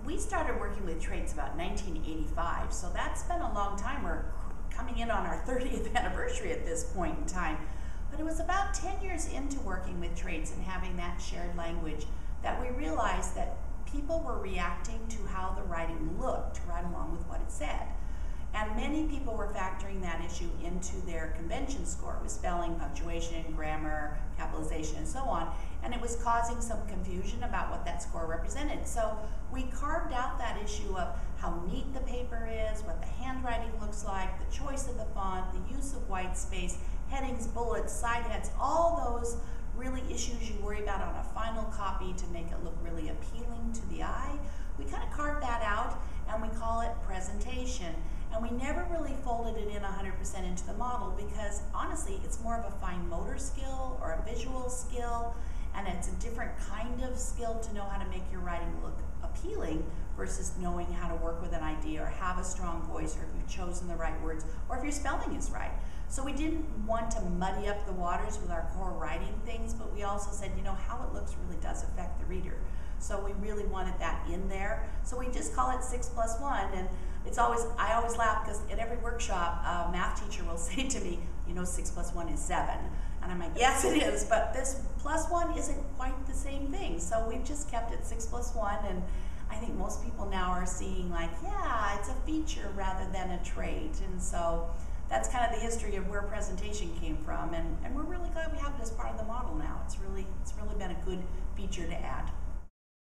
we started working with traits about 1985, so that's been a long time. We're coming in on our 30th anniversary at this point in time. But it was about 10 years into working with traits and having that shared language that we realized that people were reacting to how the writing looked right along with what it said. And many people were factoring that issue into their convention score with spelling, punctuation, grammar, capitalization, and so on. And it was causing some confusion about what that score represented. So we carved out that issue of how neat the paper is, what the handwriting looks like, the choice of the font, the use of white space, headings, bullets, side heads, all those really issues you worry about on a final copy to make it look really appealing to the eye. We kind of carved that out and we call it presentation. And we never really folded it in 100% into the model because honestly, it's more of a fine motor skill or a visual skill, and it's a different kind of skill to know how to make your writing look appealing versus knowing how to work with an idea or have a strong voice, or if you've chosen the right words, or if your spelling is right. So we didn't want to muddy up the waters with our core writing things, but we also said, you know, how it looks really does affect the reader. So we really wanted that in there. So we just call it 6+1, and it's always, I always laugh because at every workshop, a math teacher will say to me, you know, 6+1 is 7. And I'm like, yes it is, but this +1 isn't quite the same thing. So we've just kept it 6+1, and I think most people now are seeing like, yeah, it's a feature rather than a trait. And so that's kind of the history of where presentation came from, and we're really glad we have it as part of the model now. It's really been a good feature to add.